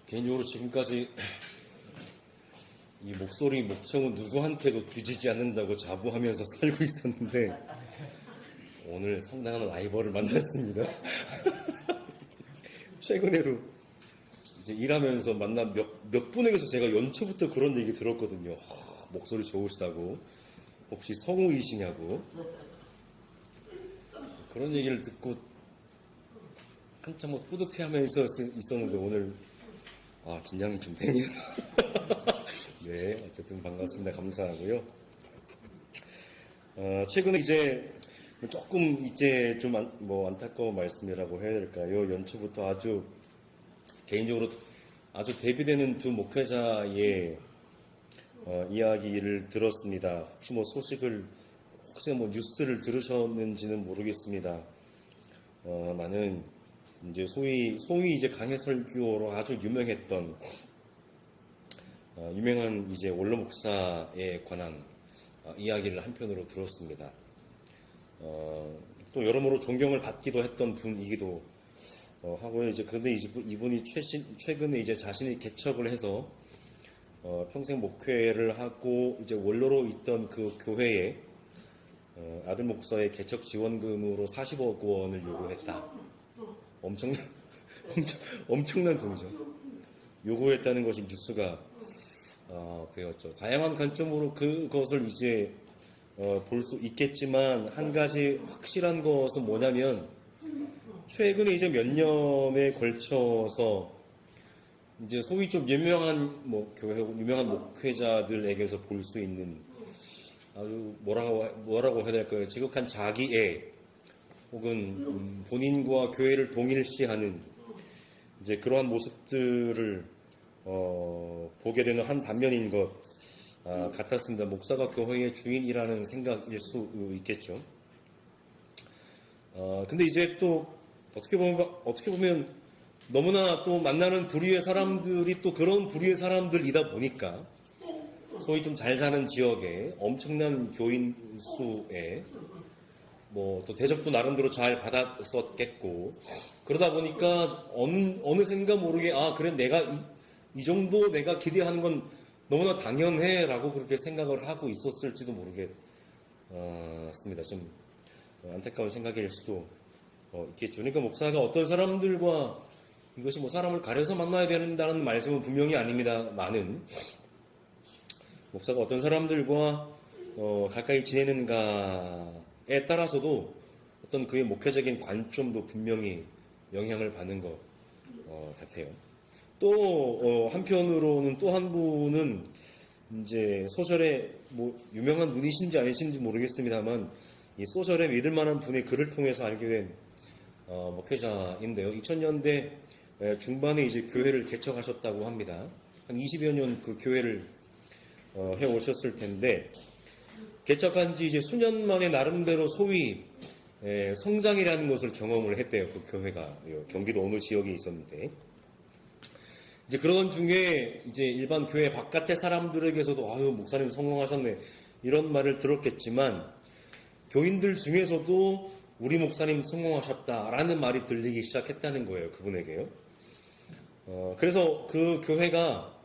개인적으로 지금까지 이 목소리, 목청은 누구한테도 뒤지지 않는다고 자부하면서 살고 있었는데 오늘 상당한 라이벌을 만났습니다. 최근에도 이제 일하면서 만난 몇 분에게서 제가 연초부터 그런 얘기 들었거든요. 목소리 좋으시다고. 혹시 성우이시냐고. 그런 얘기를 듣고 한참 뿌듯해하면서 있었는데 오늘 긴장이 좀 됩니다. 네, 어쨌든 반갑습니다. 감사하고요. 최근에 이제 조금 이제 좀 안타까운 말씀이라고 해야 될까요? 연초부터 아주 개인적으로 아주 대비되는 두 목회자의 이야기를 들었습니다. 혹시 뉴스를 들으셨는지는 모르겠습니다. 많은 이제 소위 이제 강해 설교로 아주 유명했던 유명한 이제 원로 목사에 관한 이야기를 한편으로 들었습니다. 또 여러모로 존경을 받기도 했던 분이기도 하고요. 이제 그런데 이분이 최근에 이제 자신이 개척을 해서 평생 목회를 하고 이제 원로로 있던 그 교회에 아들 목사의 개척 지원금으로 40억 원을 요구했다. 엄청난 돈이죠. 요구했다는 것이 뉴스가 되었죠. 다양한 관점으로 그것을 이제 볼 수 있겠지만 한 가지 확실한 것은 뭐냐면 최근에 이제 몇 년에 걸쳐서 이제 소위 좀 유명한 유명한 목회자들에게서 볼 수 있는 아주 뭐라고 해야 될까요? 지극한 자기애 혹은 본인과 교회를 동일시하는 이제 그러한 모습들을 보게 되는 한 단면인 것 같았습니다. 목사가 교회의 주인이라는 생각일 수 있겠죠. 근데 이제 또 어떻게 보면 너무나 또 만나는 부류의 사람들이 또 그런 부류의 사람들이다 보니까 소위 좀 잘 사는 지역에 엄청난 교인 수에 또 대접도 나름대로 잘 받았었겠고 그러다 보니까 어느샌가 모르게 그래 내가 이 정도 내가 기대하는 건 너무나 당연해 라고 그렇게 생각을 하고 있었을지도 모르겠습니다. 좀 안타까운 생각일 수도 있겠죠. 그러니까 목사가 어떤 사람들과 이것이 사람을 가려서 만나야 된다는 말씀은 분명히 아닙니다만은 목사가 어떤 사람들과 가까이 지내는가에 따라서도 어떤 그의 목회적인 관점도 분명히 영향을 받는 것 같아요. 또 한편으로는 또 한 분은 이제 소설의 유명한 분이신지 아니신지 모르겠습니다만 이 소설에 믿을 만한 분의 글을 통해서 알게 된 목회자인데요. 2000년대 중반에 이제 교회를 개척하셨다고 합니다. 한 20여 년 그 교회를 해 오셨을 텐데 개척한 지 이제 수년 만에 나름대로 소위 성장이라는 것을 경험을 했대요. 그 교회가 경기도 어느 지역에 있었는데 이제 그런 중에 이제 일반 교회 바깥의 사람들에게서도 목사님 성공하셨네 이런 말을 들었겠지만 교인들 중에서도 우리 목사님 성공하셨다라는 말이 들리기 시작했다는 거예요. 그분에게요. 그래서 그 교회가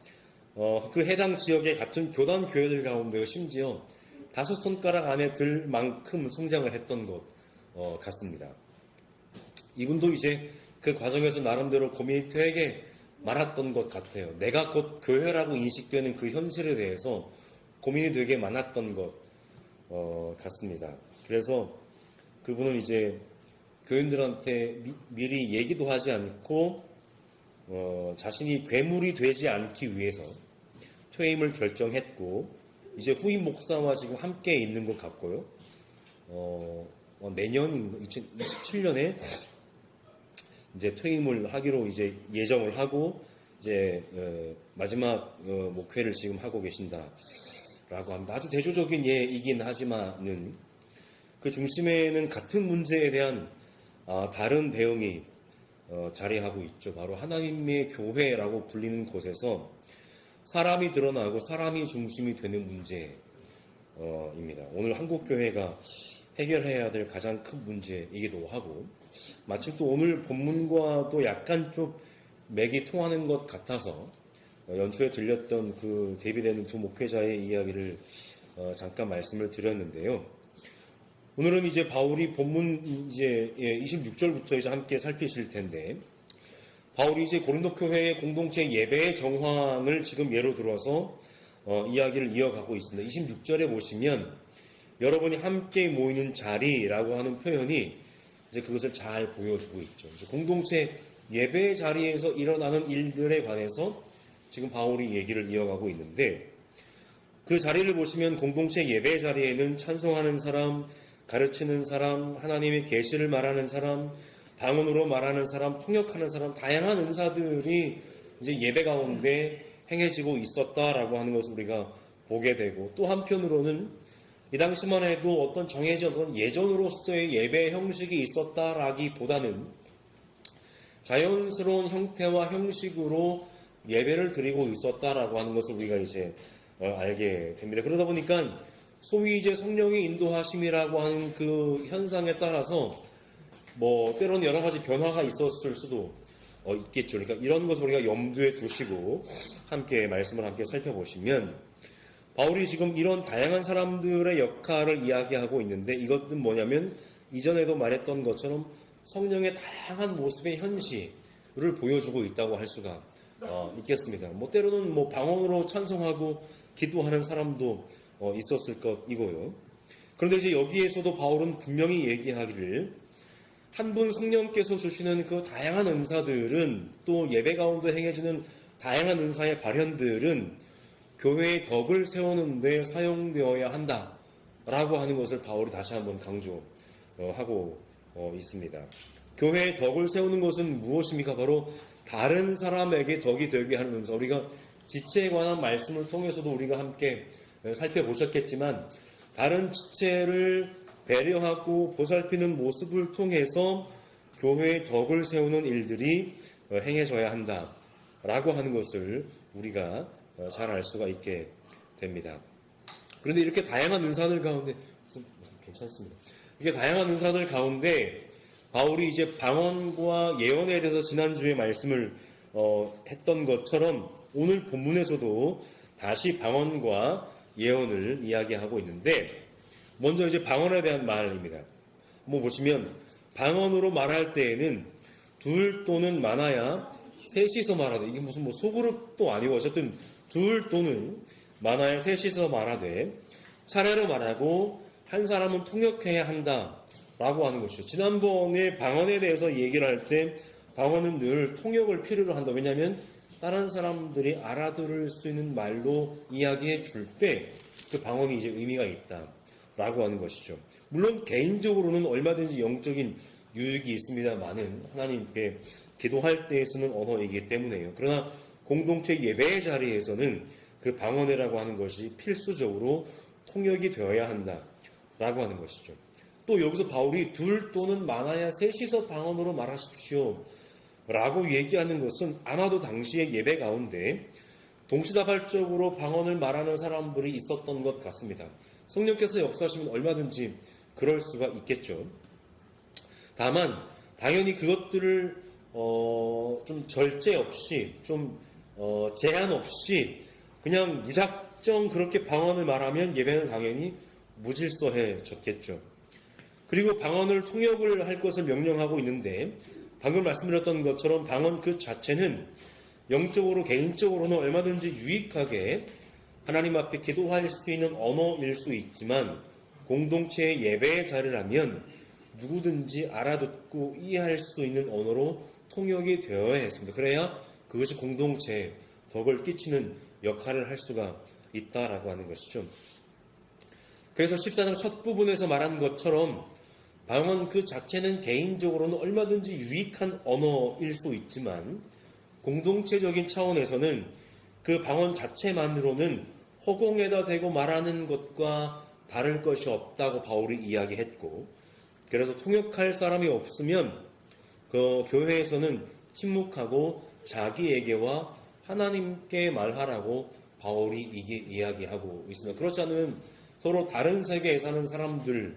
그 해당 지역의 같은 교단 교회들 가운데 심지어 5손가락 안에 들 만큼 성장을 했던 것 같습니다. 이분도 이제 그 과정에서 나름대로 고민이 되게 많았던 것 같아요. 내가 곧 교회라고 인식되는 그 현실에 대해서 고민이 되게 많았던 것 같습니다. 그래서 그분은 이제 교인들한테 미리 얘기도 하지 않고 자신이 괴물이 되지 않기 위해서 퇴임을 결정했고 이제 후임 목사와 지금 함께 있는 것 같고요. 내년 2027년에 이제 퇴임을 하기로 이제 예정을 하고 이제 마지막 목회를 지금 하고 계신다라고 합니다. 아주 대조적인 예이긴 하지만은 그 중심에는 같은 문제에 대한 다른 대응이 자리하고 있죠. 바로 하나님의 교회라고 불리는 곳에서 사람이 드러나고 사람이 중심이 되는 문제입니다. 오늘 한국교회가 해결해야 될 가장 큰 문제이기도 하고 마침 또 오늘 본문과도 약간 좀 맥이 통하는 것 같아서 연초에 들렸던 그 대비되는 두 목회자의 이야기를 잠깐 말씀을 드렸는데요. 오늘은 이제 바울이 본문 이제 26절부터 이제 함께 살피실 텐데, 바울이 이제 고린도 교회의 공동체 예배의 정황을 지금 예로 들어서 이야기를 이어가고 있습니다. 26절에 보시면 여러분이 함께 모이는 자리라고 하는 표현이 이제 그것을 잘 보여주고 있죠. 이제 공동체 예배 자리에서 일어나는 일들에 관해서 지금 바울이 얘기를 이어가고 있는데, 그 자리를 보시면 공동체 예배 자리에는 찬송하는 사람, 가르치는 사람, 하나님의 계시를 말하는 사람, 방언으로 말하는 사람, 통역하는 사람, 다양한 은사들이 이제 예배 가운데 행해지고 있었다라고 하는 것을 우리가 보게 되고, 또 한편으로는 이 당시만 해도 어떤 정해진 예전으로서의 예배 형식이 있었다라기보다는 자연스러운 형태와 형식으로 예배를 드리고 있었다라고 하는 것을 우리가 이제 알게 됩니다. 그러다 보니까 소위 이제 성령의 인도하심이라고 하는 그 현상에 따라서 때로는 여러 가지 변화가 있었을 수도 있겠죠. 그러니까 이런 것을 우리가 염두에 두시고 함께 말씀을 함께 살펴보시면, 바울이 지금 이런 다양한 사람들의 역할을 이야기하고 있는데, 이것은 뭐냐면 이전에도 말했던 것처럼 성령의 다양한 모습의 현실을 보여주고 있다고 할 수가 있겠습니다. 때로는 방언으로 찬송하고 기도하는 사람도 있었을 것이고요. 그런데 이제 여기에서도 바울은 분명히 얘기하기를, 한 분 성령께서 주시는 그 다양한 은사들은, 또 예배 가운데 행해지는 다양한 은사의 발현들은 교회의 덕을 세우는 데 사용되어야 한다라고 하는 것을 바울이 다시 한번 강조하고 있습니다. 교회의 덕을 세우는 것은 무엇입니까? 바로 다른 사람에게 덕이 되게 하는 은사. 우리가 지체에 관한 말씀을 통해서도 우리가 함께 살펴보셨겠지만, 다른 지체를 배려하고 보살피는 모습을 통해서 교회의 덕을 세우는 일들이 행해져야 한다라고 하는 것을 우리가 잘 알 수가 있게 됩니다. 그런데 이렇게 다양한 은사들 가운데, 괜찮습니다. 이렇게 다양한 은사들 가운데 바울이 이제 방언과 예언에 대해서 지난주에 말씀을 했던 것처럼 오늘 본문에서도 다시 방언과 예언을 이야기하고 있는데, 먼저 이제 방언에 대한 말입니다. 보시면 방언으로 말할 때에는 둘 또는 많아야 셋이서 말하되, 이게 무슨 소그룹도 아니고 어쨌든 둘 또는 많아야 셋이서 말하되 차례로 말하고 한 사람은 통역해야 한다라고 하는 것이죠. 지난번에 방언에 대해서 얘기를 할 때 방언은 늘 통역을 필요로 한다. 왜냐하면 다른 사람들이 알아들을 수 있는 말로 이야기해 줄 때 그 방언이 이제 의미가 있다라고 하는 것이죠. 물론 개인적으로는 얼마든지 영적인 유익이 있습니다만은 하나님께 기도할 때 쓰는 언어이기 때문에요. 그러나 공동체 예배의 자리에서는 그 방언이라고 하는 것이 필수적으로 통역이 되어야 한다라고 하는 것이죠. 또 여기서 바울이 둘 또는 많아야 셋이서 방언으로 말하십시오 라고 얘기하는 것은 아마도 당시의 예배 가운데 동시다발적으로 방언을 말하는 사람들이 있었던 것 같습니다. 성령께서 역사하시면 얼마든지 그럴 수가 있겠죠. 다만 당연히 그것들을 좀 절제 없이, 좀 제한 없이 그냥 무작정 그렇게 방언을 말하면 예배는 당연히 무질서해졌겠죠. 그리고 방언을 통역을 할 것을 명령하고 있는데, 방금 말씀드렸던 것처럼 방언 그 자체는 영적으로 개인적으로는 얼마든지 유익하게 하나님 앞에 기도할 수 있는 언어일 수 있지만, 공동체의 예배의 자리라면 누구든지 알아듣고 이해할 수 있는 언어로 통역이 되어야 했습니다. 그래야 그것이 공동체에 덕을 끼치는 역할을 할 수가 있다라고 하는 것이죠. 그래서 14장 첫 부분에서 말한 것처럼 방언 그 자체는 개인적으로는 얼마든지 유익한 언어일 수 있지만, 공동체적인 차원에서는 그 방언 자체만으로는 허공에다 대고 말하는 것과 다를 것이 없다고 바울이 이야기했고, 그래서 통역할 사람이 없으면 그 교회에서는 침묵하고 자기에게와 하나님께 말하라고 바울이 이야기하고 있습니다. 그렇지 않으면 서로 다른 세계에 사는 사람들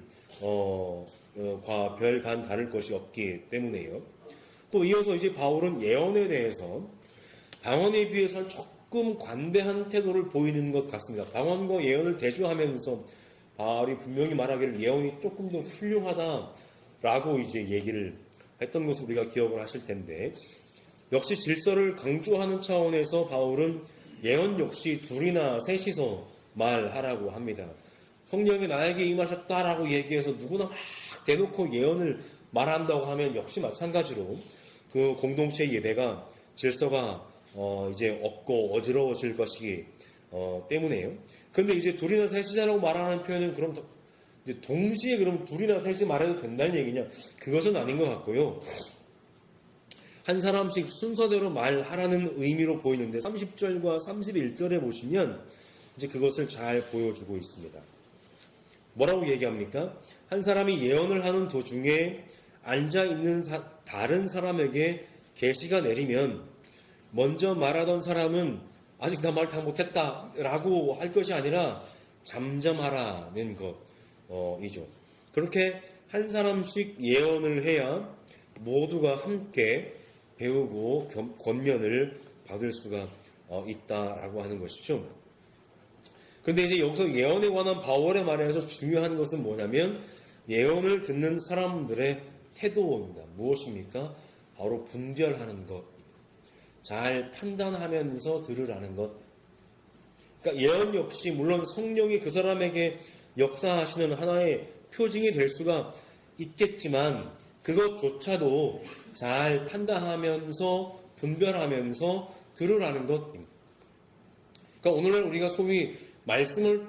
과 별간 다를 것이 없기 때문에요. 또 이어서 이제 바울은 예언에 대해서 방언에 비해서는 조금 관대한 태도를 보이는 것 같습니다. 방언과 예언을 대조하면서 바울이 분명히 말하기를 예언이 조금 더 훌륭하다라고 이제 얘기를 했던 것을 우리가 기억을 하실 텐데, 역시 질서를 강조하는 차원에서 바울은 예언 역시 둘이나 셋이서 말하라고 합니다. 성령이 나에게 임하셨다라고 얘기해서 누구나 막 대놓고 예언을 말한다고 하면 역시 마찬가지로 그 공동체 예배가 질서가 이제 없고 어지러워질 것이기 때문에요. 그런데 이제 둘이나 셋이자라고 말하는 표현은 그럼 이제 동시에 그럼 둘이나 셋이 말해도 된다는 얘기냐? 그것은 아닌 것 같고요. 한 사람씩 순서대로 말하라는 의미로 보이는데 30절과 31절에 보시면 이제 그것을 잘 보여주고 있습니다. 뭐라고 얘기합니까? 한 사람이 예언을 하는 도중에 앉아있는 다른 사람에게 계시가 내리면 먼저 말하던 사람은 아직 나 말 다 못했다 라고 할 것이 아니라 잠잠하라는 것이죠. 그렇게 한 사람씩 예언을 해야 모두가 함께 배우고 권면을 받을 수가 있다라고 하는 것이죠. 그런데 이제 여기서 예언에 관한 바울의 말에서 중요한 것은 뭐냐면 예언을 듣는 사람들의 태도입니다. 무엇입니까? 바로 분별하는 것. 잘 판단하면서 들으라는 것. 그러니까 예언 역시 물론 성령이 그 사람에게 역사하시는 하나의 표징이 될 수가 있겠지만 그것조차도 잘 판단하면서 분별하면서 들으라는 것입니다. 그러니까 오늘날 우리가 소위 말씀을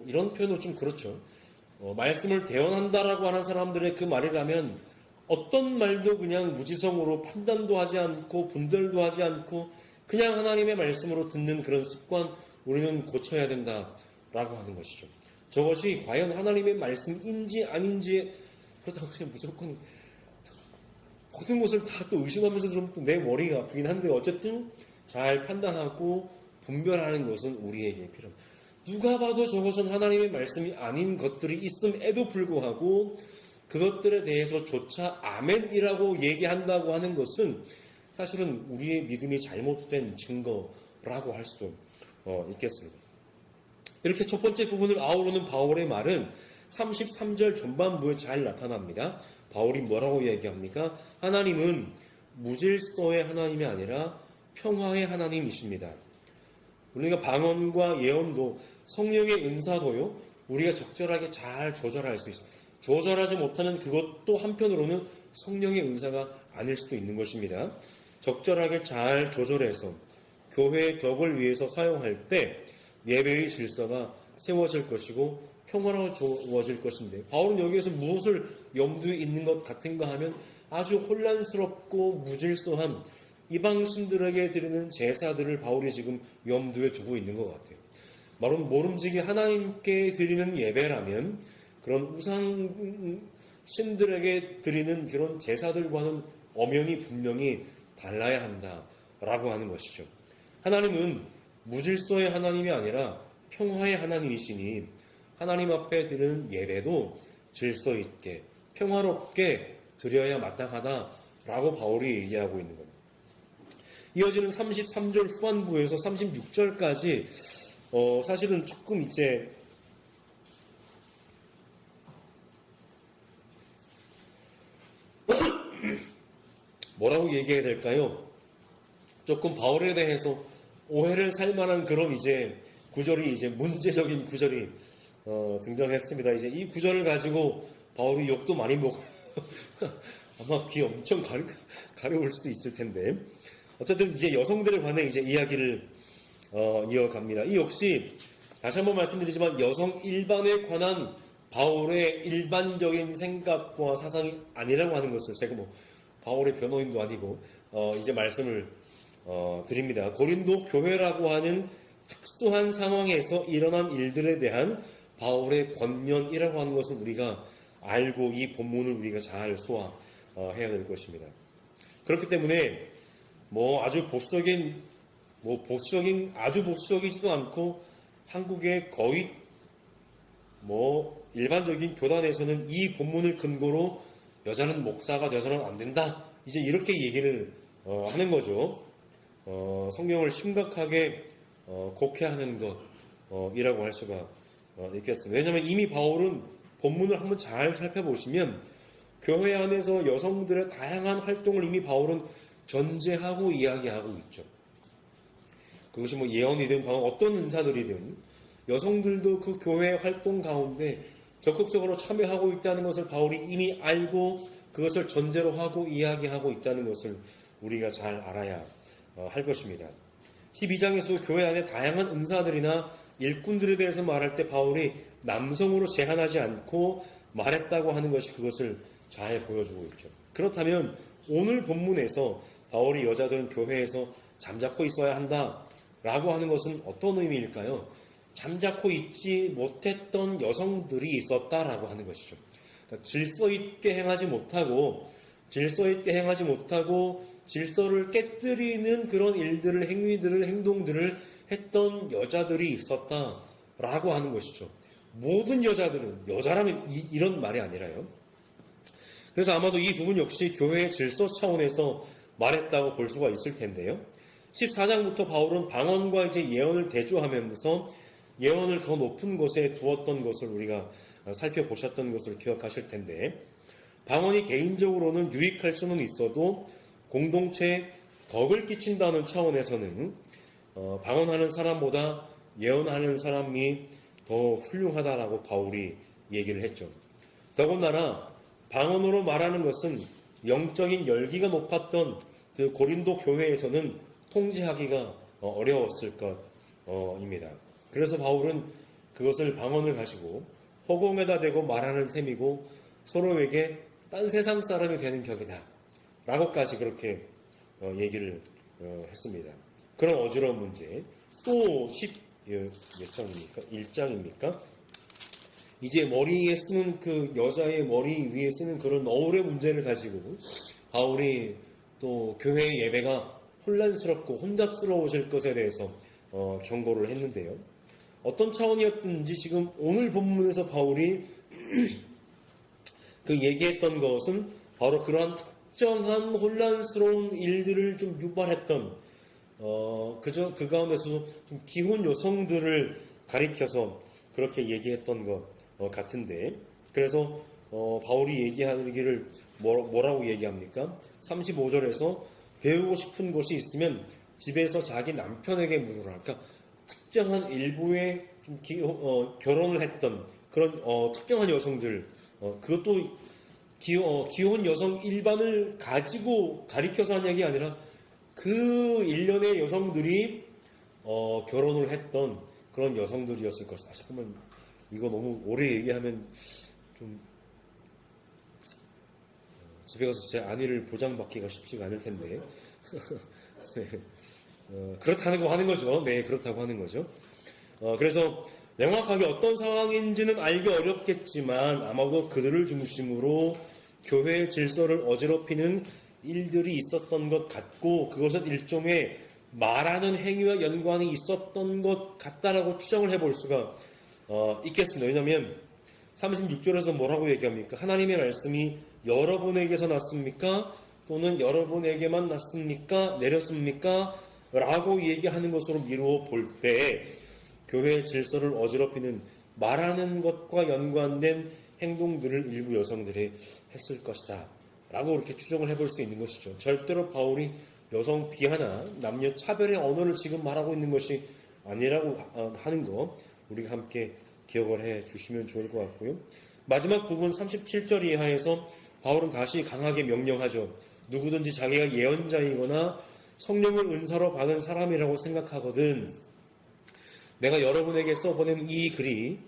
이런 표현도 좀 그렇죠. 말씀을 대언한다라고 하는 사람들의 그 말이라면 어떤 말도 그냥 무지성으로 판단도 하지 않고 분별도 하지 않고 그냥 하나님의 말씀으로 듣는 그런 습관 우리는 고쳐야 된다라고 하는 것이죠. 저것이 과연 하나님의 말씀인지 아닌지 그렇다고 그냥 무조건 모든 것을 다 또 의심하면서 좀 내 머리가 아프긴 한데 어쨌든 잘 판단하고 분별하는 것은 우리에게 필요합니다. 누가 봐도 저것은 하나님의 말씀이 아닌 것들이 있음에도 불구하고 그것들에 대해서조차 아멘이라고 얘기한다고 하는 것은 사실은 우리의 믿음이 잘못된 증거라고 할 수도 있겠습니다. 이렇게 첫 번째 부분을 아우르는 바울의 말은 33절 전반부에 잘 나타납니다. 바울이 뭐라고 얘기합니까? 하나님은 무질서의 하나님이 아니라 평화의 하나님이십니다. 우리가 방언과 예언도 성령의 은사도요, 우리가 적절하게 잘 조절할 수 있습니다. 조절하지 못하는 그것도 한편으로는 성령의 은사가 아닐 수도 있는 것입니다. 적절하게 잘 조절해서 교회의 덕을 위해서 사용할 때 예배의 질서가 세워질 것이고 평화로워질 것인데 바울은 여기에서 무엇을 염두에 있는 것 같은가 하면 아주 혼란스럽고 무질서한 이방신들에게 드리는 제사들을 바울이 지금 염두에 두고 있는 것 같아요. 모름지기 하나님께 드리는 예배라면 그런 우상신들에게 드리는 그런 제사들과는 엄연히 분명히 달라야 한다라고 하는 것이죠. 하나님은 무질서의 하나님이 아니라 평화의 하나님이시니 하나님 앞에 드리는 예배도 질서 있게 평화롭게 드려야 마땅하다라고 바울이 얘기하고 있는 겁니다. 이어지는 33절 후반부에서 36절까지 사실은 조금 이제 뭐라고 얘기해야 될까요? 조금 바울에 대해서 오해를 살 만한 그런 이제 구절이 이제 문제적인 구절이 등장했습니다. 이제 이 구절을 가지고 바울이 욕도 많이 먹어요. 아마 귀 엄청 가려울 수도 있을 텐데 어쨌든 이제 여성들에 관해 이제 이야기를 이어갑니다. 이 역시 다시 한번 말씀드리지만 여성 일반에 관한 바울의 일반적인 생각과 사상이 아니라고 하는 것을 제가 바울의 변호인도 아니고 이제 말씀을 드립니다. 고린도 교회라고 하는 특수한 상황에서 일어난 일들에 대한 바울의 권면이라고 하는 것을 우리가 알고 이 본문을 우리가 잘 소화해야 될 것입니다. 그렇기 때문에 아주 아주 보수적이지도 않고 한국의 거의 일반적인 교단에서는 이 본문을 근거로 여자는 목사가 되어서는 안 된다 이제 이렇게 얘기를 하는 거죠. 성경을 심각하게 곡해하는 것이라고 할 수가 있겠습니다. 왜냐하면 이미 바울은 본문을 한번 잘 살펴보시면 교회 안에서 여성들의 다양한 활동을 이미 바울은 전제하고 이야기하고 있죠. 그것이 뭐 예언이든 어떤 은사들이든 여성들도 그 교회 활동 가운데 적극적으로 참여하고 있다는 것을 바울이 이미 알고 그것을 전제로 하고 이야기하고 있다는 것을 우리가 잘 알아야 할 것입니다. 12장에서도 교회 안에 다양한 은사들이나 일꾼들에 대해서 말할 때 바울이 남성으로 제한하지 않고 말했다고 하는 것이 그것을 잘 보여주고 있죠. 그렇다면 오늘 본문에서 바울이 여자들은 교회에서 잠자코 있어야 한다라고 하는 것은 어떤 의미일까요? 잠자코 있지 못했던 여성들이 있었다라고 하는 것이죠. 그러니까 질서 있게 행하지 못하고 질서를 깨뜨리는 그런 일들을, 행위들을, 행동들을 했던 여자들이 있었다라고 하는 것이죠. 모든 여자들은, 여자라면 이런 말이 아니라요. 그래서 아마도 이 부분 역시 교회의 질서 차원에서 말했다고 볼 수가 있을 텐데요. 14장부터 바울은 방언과 이제 예언을 대조하면서 예언을 더 높은 곳에 두었던 것을 우리가 살펴보셨던 것을 기억하실 텐데, 방언이 개인적으로는 유익할 수는 있어도 공동체에 덕을 끼친다는 차원에서는 방언하는 사람보다 예언하는 사람이 더 훌륭하다라고 바울이 얘기를 했죠. 더군다나 방언으로 말하는 것은 영적인 열기가 높았던 그 고린도 교회에서는 통제하기가 어려웠을 것입니다. 그래서 바울은 그것을 방언을 가지고 허공에다 대고 말하는 셈이고 서로에게 딴 세상 사람이 되는 격이다 라고까지 그렇게 얘기를 했습니다. 그런 어지러운 문제. 또 몇 장입니까? 1장입니까? 이제 머리에 쓰는 그 여자의 머리 위에 쓰는 그런 너울의 문제를 가지고 바울이 또 교회의 예배가 혼란스럽고 혼잡스러워질 것에 대해서 경고를 했는데요. 어떤 차원이었든지 지금 오늘 본문에서 바울이 그 얘기했던 것은 바로 그러한 특정한 혼란스러운 일들을 좀 유발했던 그 가운데서도 좀 기혼 여성들을 가리켜서 그렇게 얘기했던 것 같은데, 그래서 바울이 얘기하기를 뭐라고 얘기합니까? 35절에서 배우고 싶은 것이 있으면 집에서 자기 남편에게 물으라. 그러니까 특정한 일부의 좀 결혼을 했던 그런 특정한 여성들, 그것도 기혼 여성 일반을 가지고 가리켜서 한 얘기 아니라 그 일련의 여성들이 결혼을 했던 그런 여성들이었을 것이다. 잠깐만, 이거 너무 오래 얘기하면 좀 집에 가서 제 안위를 보장받기가 쉽지가 않을 텐데. 네. 그렇다는 거 하는 거죠. 네, 그렇다고 하는 거죠. 그래서 명확하게 어떤 상황인지는 알기 어렵겠지만 아마도 그들을 중심으로 교회의 질서를 어지럽히는 일들이 있었던 것 같고, 그것은 일종의 말하는 행위와 연관이 있었던 것 같다라고 추정을 해볼 수가 있겠습니다. 왜냐하면 36절에서 뭐라고 얘기합니까? 하나님의 말씀이 여러분에게서 났습니까? 또는 여러분에게만 났습니까? 내렸습니까? 라고 얘기하는 것으로 미루어 볼 때 교회의 질서를 어지럽히는 말하는 것과 연관된 행동들을 일부 여성들이 했을 것이다 라고 이렇게 추정을 해볼 수 있는 것이죠. 절대로 바울이 여성 비하나 남녀 차별의 언어를 지금 말하고 있는 것이 아니라고 하는 거 우리가 함께 기억을 해 주시면 좋을 것 같고요. 마지막 부분 37절 이하에서 바울은 다시 강하게 명령하죠. 누구든지 자기가 예언자이거나 성령을 은사로 받은 사람이라고 생각하거든 내가 여러분에게 써보낸 이 글이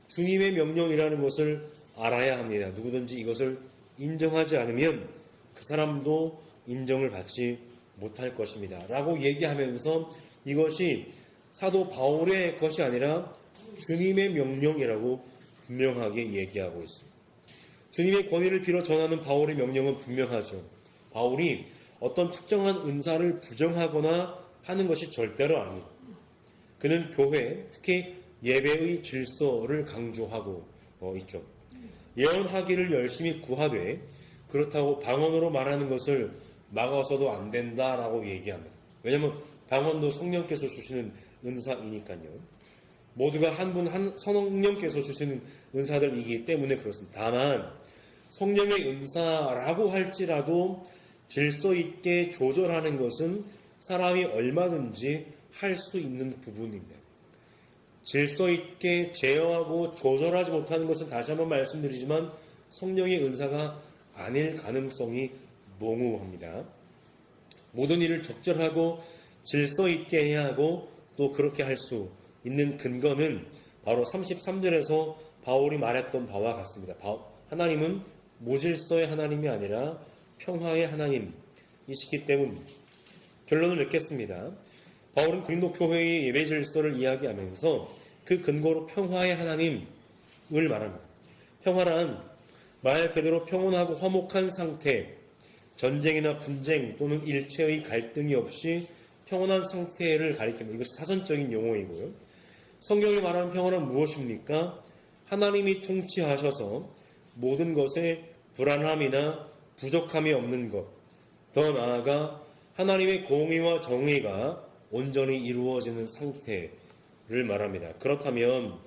주님의 명령이라는 것을 알아야 합니다. 누구든지 이것을 인정하지 않으면 그 사람도 인정을 받지 못할 것입니다. 라고 얘기하면서 이것이 사도 바울의 것이 아니라 주님의 명령이라고 분명하게 얘기하고 있습니다. 주님의 권위를 빌어 전하는 바울의 명령은 분명하죠. 바울이 어떤 특정한 은사를 부정하거나 하는 것이 절대로 아닙니다. 그는 교회, 특히 예배의 질서를 강조하고 있죠. 예언하기를 열심히 구하되 그렇다고 방언으로 말하는 것을 막아서도 안 된다라고 얘기합니다. 왜냐하면 방언도 성령께서 주시는 은사이니까요. 모두가 한 분 한 성령께서 주시는 은사들이기 때문에 그렇습니다. 다만 성령의 은사라고 할지라도 질서 있게 조절하는 것은 사람이 얼마든지 할 수 있는 부분입니다. 질서 있게 제어하고 조절하지 못하는 것은 다시 한번 말씀드리지만 성령의 은사가 아닐 가능성이 농후합니다. 모든 일을 적절하고 질서 있게 해야 하고 또 그렇게 할 수 있는 근거는 바로 33절에서 바울이 말했던 바와 같습니다. 하나님은 무질서의 하나님이 아니라 평화의 하나님이시기 때문입니다. 결론을 맺겠습니다. 바울은 고린도 교회의 예배 질서를 이야기하면서 그 근거로 평화의 하나님을 말합니다. 평화란 말 그대로 평온하고 화목한 상태, 전쟁이나 분쟁 또는 일체의 갈등이 없이 평온한 상태를 가리킵니다. 이것이 사전적인 용어이고요. 성경이 말하는 평화는 무엇입니까? 하나님이 통치하셔서 모든 것에 불안함이나 부족함이 없는 것, 더 나아가 하나님의 공의와 정의가 온전히 이루어지는 상태를 말합니다. 그렇다면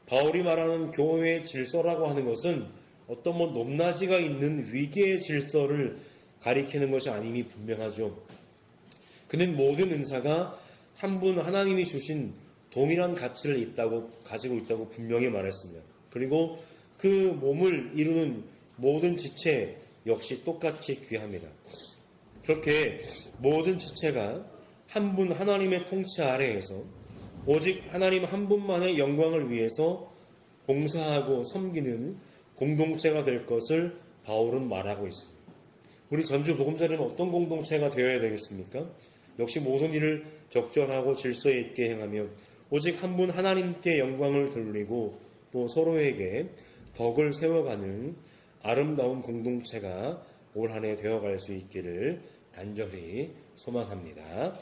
바울이 말하는 교회의 질서라고 하는 것은 어떤 높낮이가 있는 위계의 질서를 가리키는 것이 아님이 분명하죠. 그는 모든 은사가 한 분 하나님이 주신 동일한 가치를 가지고 있다고 분명히 말했습니다. 그리고 그 몸을 이루는 모든 지체 역시 똑같이 귀합니다. 그렇게 모든 지체가 한 분 하나님의 통치 아래에서 오직 하나님 한 분만의 영광을 위해서 봉사하고 섬기는 공동체가 될 것을 바울은 말하고 있습니다. 우리 전주 보금자리는 어떤 공동체가 되어야 되겠습니까? 역시 모든 일을 적절하고 질서 있게 행하며 오직 한 분 하나님께 영광을 돌리고 또 서로에게 덕을 세워가는 아름다운 공동체가 올 한 해 되어갈 수 있기를 간절히 소망합니다.